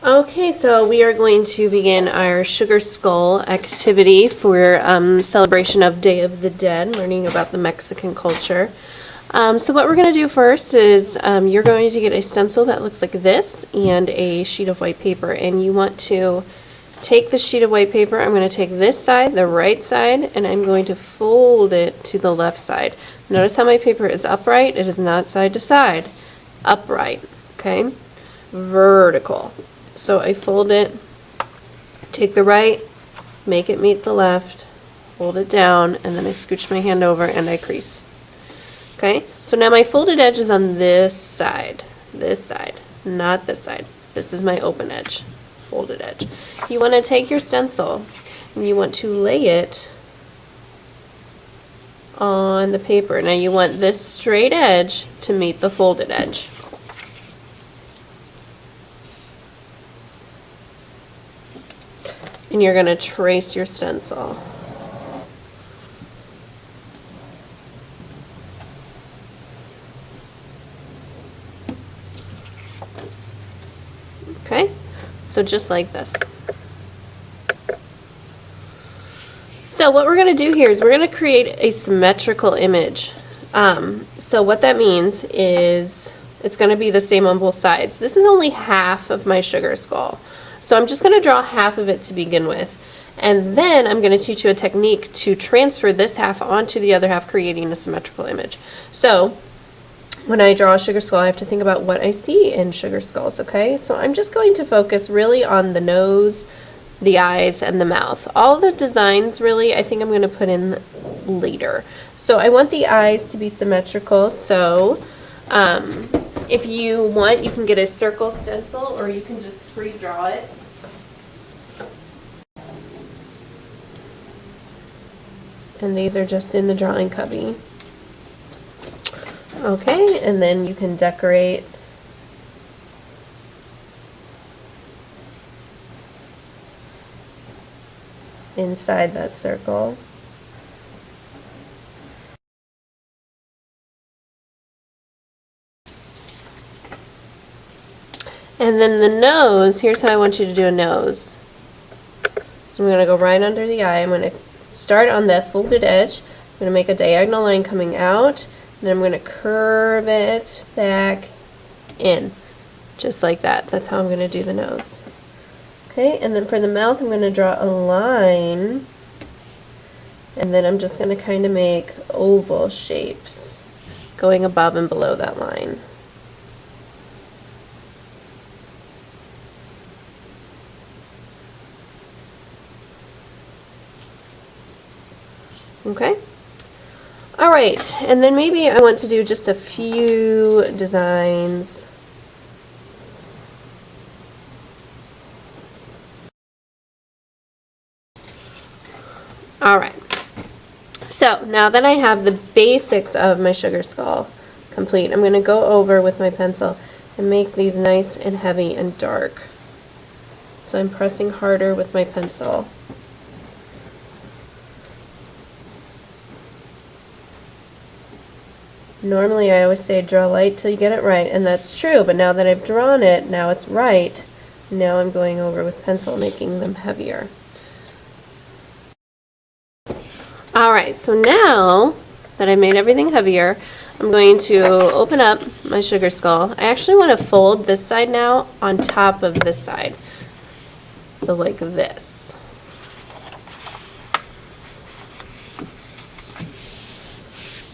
Okay, so we are going to begin our sugar skull activity for celebration of Day of the Dead, learning about the Mexican culture. So what we're going to do first is you're going to get a stencil that looks like this and a sheet of white paper, and you want to take the sheet of white paper. I'm going to take this side, the right side, and I'm going to fold it to the left side. Notice how my paper is upright. It is not side to side. Upright, okay? Vertical. So I fold it, take the right, make it meet the left, fold it down, and then I scooch my hand over and I crease. Okay, so now my folded edge is on this side, not this side. This is my open edge, folded edge. You want to take your stencil and you want to lay it on the paper. Now you want this straight edge to meet the folded edge. And you're going to trace your stencil. Okay, so just like this. So what we're going to do here is we're going to create a symmetrical image. So what that means is it's going to be the same on both sides. This is only half of my sugar skull. So I'm just going to draw half of it to begin with, and then I'm going to teach you a technique to transfer this half onto the other half, creating a symmetrical image. So when I draw a sugar skull, I have to think about what I see in sugar skulls, okay? So I'm just going to focus really on the nose, the eyes, and the mouth. All the designs really I think I'm going to put in later. So I want the eyes to be symmetrical, so if you want, you can get a circle stencil or you can just free draw it. And these are just in the drawing cubby. Okay, and then you can decorate inside that circle. And then the nose, here's how I want you to do a nose. So I'm going to go right under the eye. I'm going to start on that folded edge. I'm going to make a diagonal line coming out, and then I'm going to curve it back in, just like that. That's how I'm going to do the nose. Okay, and then for the mouth, I'm going to draw a line, and then I'm just going to kind of make oval shapes going above and below that line. Okay. All right, and then maybe I want to do just a few designs. All right. So now that I have the basics of my sugar skull complete, I'm going to go over with my pencil and make these nice and heavy and dark. So I'm pressing harder with my pencil. Normally I always say draw light till you get it right, and that's true, but now that I've drawn it, now it's right. Now I'm going over with pencil, making them heavier. Alright, so now that I made everything heavier, I'm going to open up my sugar skull. I actually want to fold this side now on top of this side. So like this.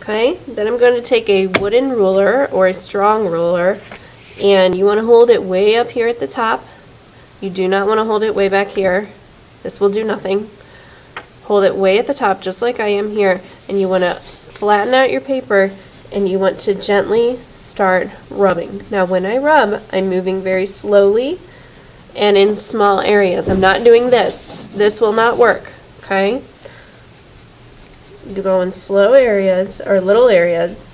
Okay, then I'm going to take a wooden ruler or a strong ruler, and you want to hold it way up here at the top. You do not want to hold it way back here. This will do nothing. Hold it way at the top, just like I am here, and you want to flatten out your paper, and you want to gently start rubbing. Now when I rub, I'm moving very slowly and in small areas. I'm not doing this. This will not work, okay? You go in slow areas, or little areas,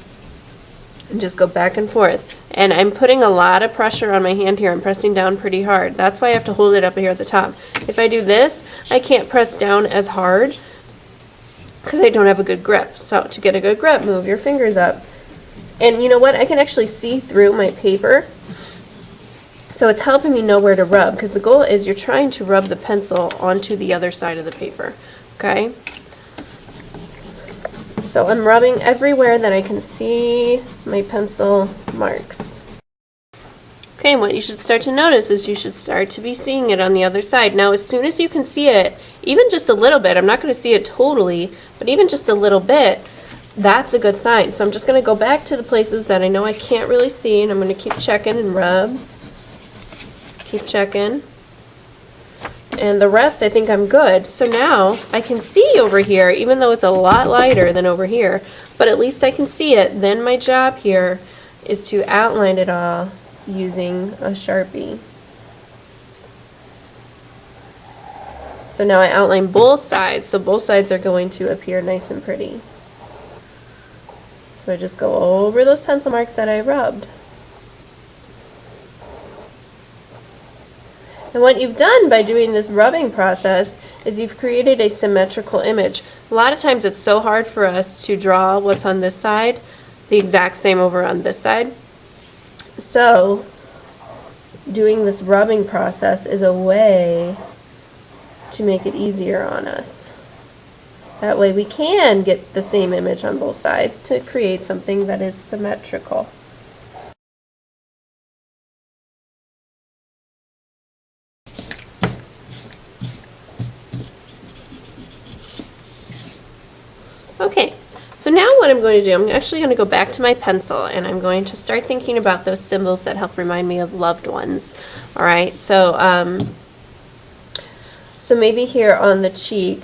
and just go back and forth. And I'm putting a lot of pressure on my hand here. I'm pressing down pretty hard. That's why I have to hold it up here at the top. If I do this, I can't press down as hard because I don't have a good grip. So to get a good grip, move your fingers up. And you know what? I can actually see through my paper. So it's helping me know where to rub, because the goal is you're trying to rub the pencil onto the other side of the paper, okay? So I'm rubbing everywhere that I can see my pencil marks. Okay, and what you should start to notice is you should start to be seeing it on the other side. Now, as soon as you can see it, even just a little bit, I'm not going to see it totally, but even just a little bit, that's a good sign. So I'm just going to go back to the places that I know I can't really see, and I'm going to keep checking and rub. Keep checking. And the rest, I think I'm good. So now I can see over here, even though it's a lot lighter than over here, but at least I can see it. Then my job here is to outline it all using a Sharpie. So now I outline both sides, so both sides are going to appear nice and pretty. So I just go over those pencil marks that I rubbed. And what you've done by doing this rubbing process is you've created a symmetrical image. A lot of times it's so hard for us to draw what's on this side the exact same over on this side. So doing this rubbing process is a way to make it easier on us. That way we can get the same image on both sides to create something that is symmetrical. Okay, so now what I'm going to do, I'm actually going to go back to my pencil and I'm going to start thinking about those symbols that help remind me of loved ones. Alright, so maybe here on the cheek,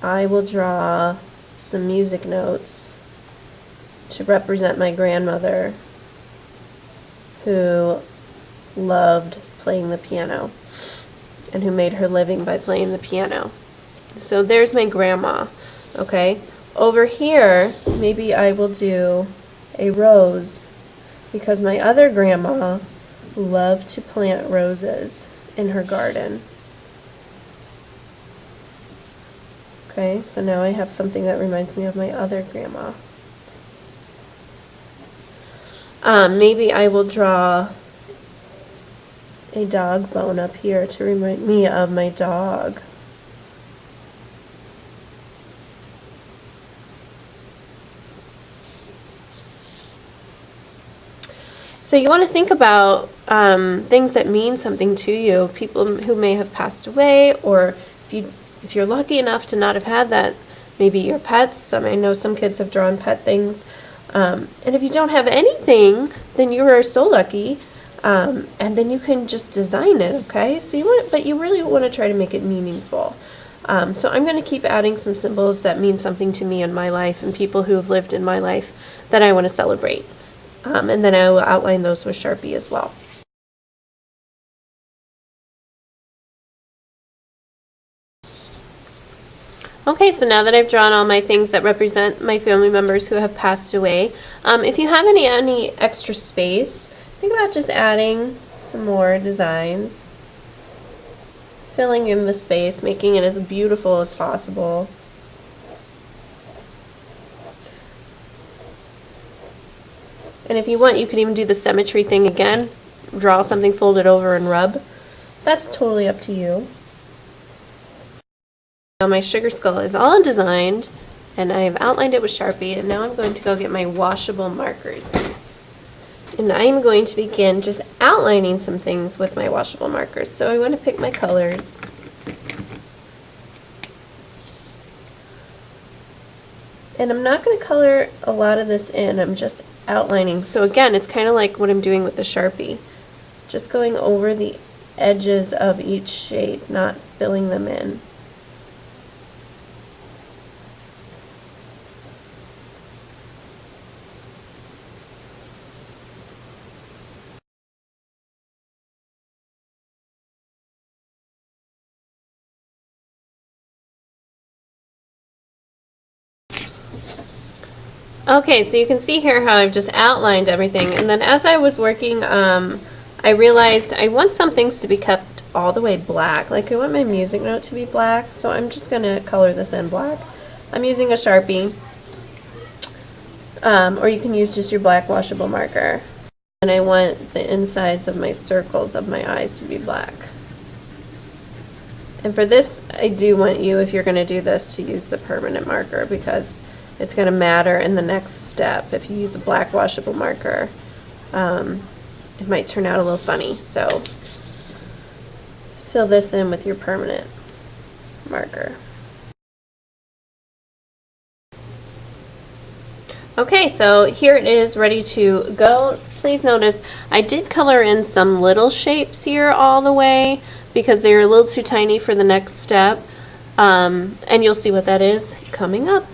I will draw some music notes to represent my grandmother who loved playing the piano and who made her living by playing the piano. So there's my grandma, okay? Over here, maybe I will do a rose because my other grandma loved to plant roses in her garden. Okay, so now I have something that reminds me of my other grandma. Maybe I will draw a dog bone up here to remind me of my dog. So you want to think about things that mean something to you, people who may have passed away, or if you're lucky enough to not have had that, maybe your pets. I know some kids have drawn pet things. And if you don't have anything, then you are so lucky, and then you can just design it, okay? So but you really want to try to make it meaningful. So I'm going to keep adding some symbols that mean something to me in my life and people who have lived in my life that I want to celebrate. And then I will outline those with Sharpie as well. Okay, so now that I've drawn all my things that represent my family members who have passed away, if you have any extra space, think about just adding some more designs, filling in the space, making it as beautiful as possible. And if you want, you could even do the symmetry thing again, draw something, fold it over, and rub. That's totally up to you. Now my sugar skull is all designed, and I've outlined it with Sharpie, and now I'm going to go get my washable markers. And I'm going to begin just outlining some things with my washable markers. So I want to pick my colors. And I'm not going to color a lot of this in, I'm just outlining. So again, it's kind of like what I'm doing with the Sharpie. Just going over the edges of each shade, not filling them in. Okay, so you can see here how I've just outlined everything, and then as I was working, I realized I want some things to be kept all the way black. Like I want my music note to be black, so I'm just going to color this in black. I'm using a Sharpie, or you can use just your black washable marker. And I want the insides of my circles of my eyes to be black. And for this, I do want you, if you're going to do this, to use the permanent marker because it's going to matter in the next step. If you use a black washable marker, it might turn out a little funny. So fill this in with your permanent marker. Okay, so here it is ready to go. Please notice I did color in some little shapes here all the way because they're a little too tiny for the next step. And you'll see what that is coming up.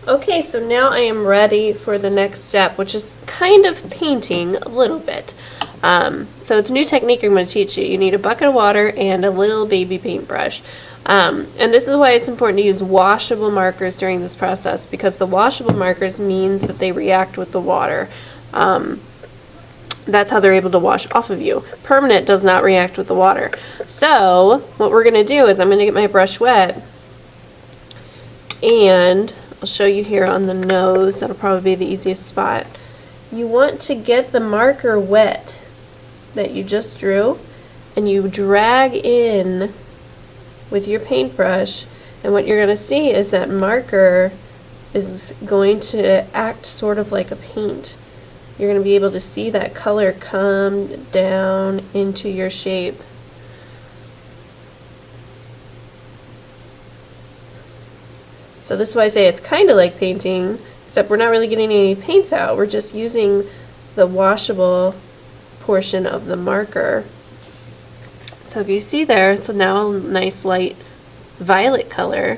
Okay, so now I am ready for the next step, which is kind of painting a little bit. So it's a new technique I'm going to teach you. You need a bucket of water and a little baby paintbrush. And this is why it's important to use washable markers during this process, because the washable markers means that they react with the water. That's how they're able to wash off of you. Permanent does not react with the water. So what we're going to do is I'm going to get my brush wet, and I'll show you here on the nose. That'll probably be the easiest spot. You want to get the marker wet that you just drew, and you drag in with your paintbrush, and what you're going to see is that marker is going to act sort of like a paint. You're going to be able to see that color come down into your shape. So this is why I say it's kind of like painting, except we're not really getting any paints out. We're just using the washable portion of the marker. So if you see there, it's now a nice light violet color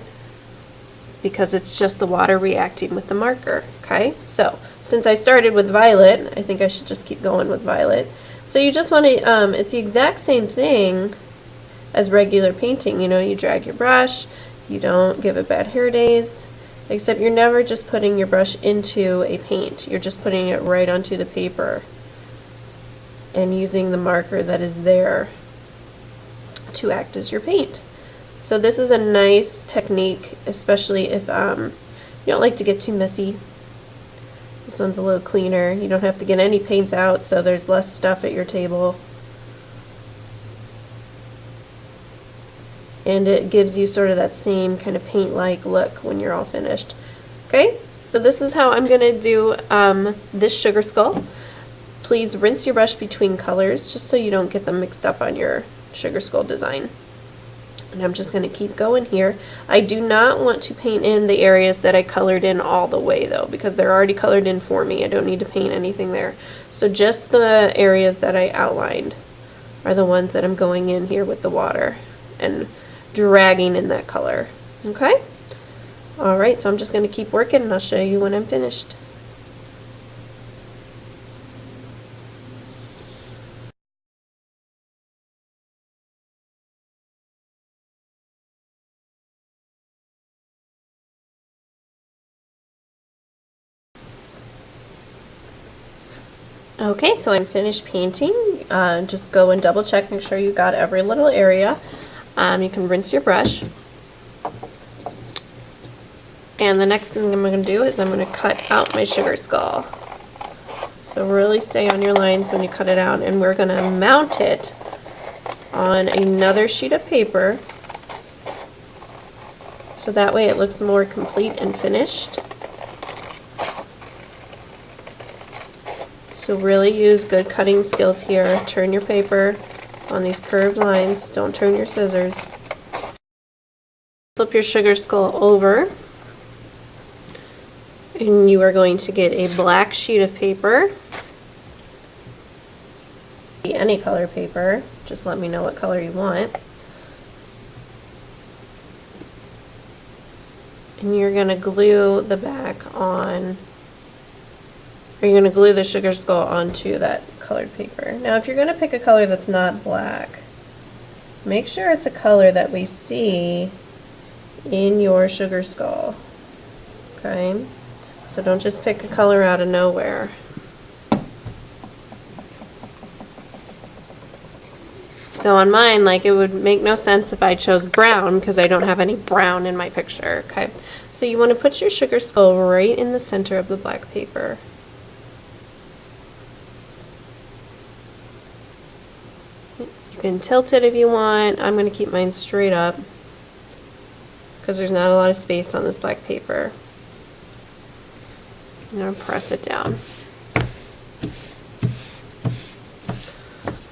because it's just the water reacting with the marker. Okay, so since I started with violet, I think I should just keep going with violet. So you just want to, it's the exact same thing as regular painting. You know, you drag your brush, you don't give it bad hair days, except you're never just putting your brush into a paint. You're just putting it right onto the paper and using the marker that is there to act as your paint. So this is a nice technique, especially if you don't like to get too messy. This one's a little cleaner. You don't have to get any paints out, so there's less stuff at your table. And it gives you sort of that same kind of paint-like look when you're all finished. Okay, so this is how I'm going to do this sugar skull. Please rinse your brush between colors just so you don't get them mixed up on your sugar skull design. And I'm just going to keep going here. I do not want to paint in the areas that I colored in all the way though, because they're already colored in for me. I don't need to paint anything there. So just the areas that I outlined are the ones that I'm going in here with the water and dragging in that color. Okay? Alright, so I'm just going to keep working and I'll show you when I'm finished. Okay, so I'm finished painting. Just go and double check, make sure you got every little area. You can rinse your brush. And the next thing I'm going to do is I'm going to cut out my sugar skull. So really stay on your lines when you cut it out, and we're going to mount it on another sheet of paper so that way it looks more complete and finished. So really use good cutting skills here. Turn your paper on these curved lines. Don't turn your scissors. Flip your sugar skull over, and you are going to get a black sheet of paper. Any color paper. Just let me know what color you want. And you're going to glue the back on, or you're going to glue the sugar skull onto that colored paper. Now if you're going to pick a color that's not black, make sure it's a color that we see in your sugar skull. Okay? So don't just pick a color out of nowhere. So on mine, like, it would make no sense if I chose brown because I don't have any brown in my picture. Okay? So you want to put your sugar skull right in the center of the black paper. You can tilt it if you want. I'm going to keep mine straight up because there's not a lot of space on this black paper. I'm going to press it down.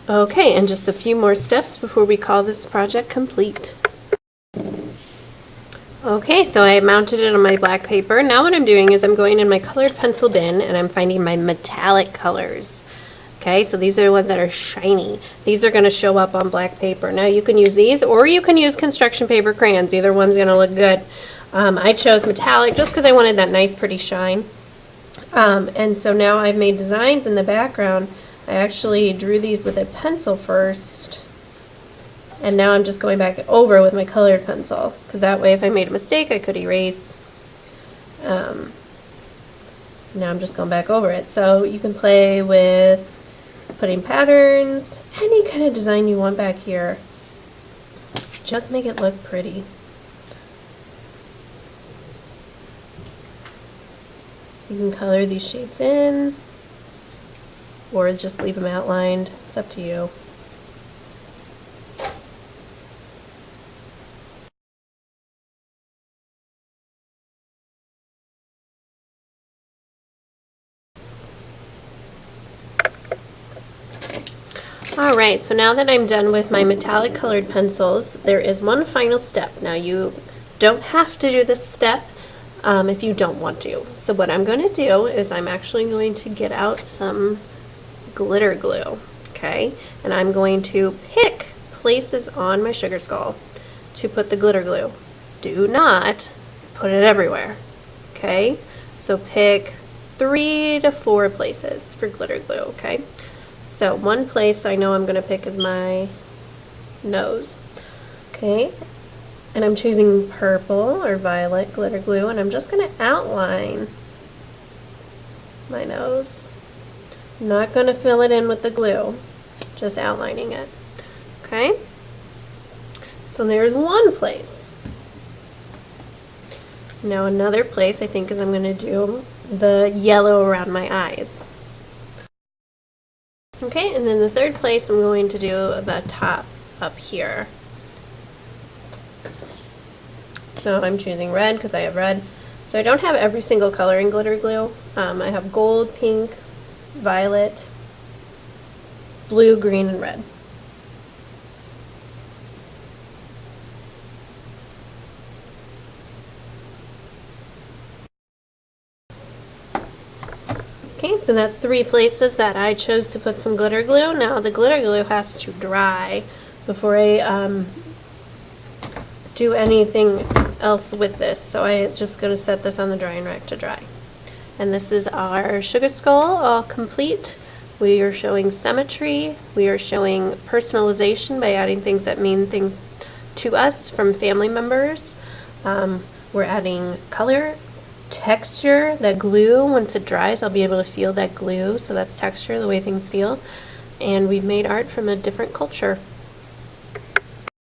Okay, and just a few more steps before we call this project complete. Okay, so I mounted it on my black paper. Now what I'm doing is I'm going in my colored pencil bin and I'm finding my metallic colors. Okay, so these are the ones that are shiny. These are going to show up on black paper. Now you can use these or you can use construction paper crayons. Either one's going to look good. I chose metallic just because I wanted that nice pretty shine. And so now I've made designs in the background. I actually drew these with a pencil first. And now I'm just going back over with my colored pencil, because that way if I made a mistake I could erase. Now I'm just going back over it. So you can play with putting patterns, any kind of design you want back here. Just make it look pretty. You can color these shapes in, or just leave them outlined. It's up to you. Alright, so now that I'm done with my metallic colored pencils, there is one final step. Now you don't have to do this step if you don't want to. So what I'm going to do is I'm actually going to get out some glitter glue, okay? And I'm going to pick places on my sugar skull to put the glitter glue. Do not put it everywhere, okay? So pick 3 to 4 places for glitter glue, okay? So one place I know I'm going to pick is my nose, okay? And I'm choosing purple or violet glitter glue, and I'm just going to outline my nose. I'm not going to fill it in with the glue, just outlining it, okay? So there's one place. Now another place I think is I'm going to do the yellow around my eyes. Okay, and then the third place I'm going to do the top up here. So I'm choosing red because I have red. So I don't have every single color in glitter glue. I have gold, pink, violet, blue, green, and red. Okay, so that's 3 places that I chose to put some glitter glue. Now the glitter glue has to dry before I do anything else with this. So I'm just going to set this on the drying rack to dry. And this is our sugar skull all complete. We are showing symmetry. We are showing personalization by adding things that mean things to us from family members. We're adding color, texture, that glue. Once it dries, I'll be able to feel that glue. So that's texture, the way things feel. And we've made art from a different culture.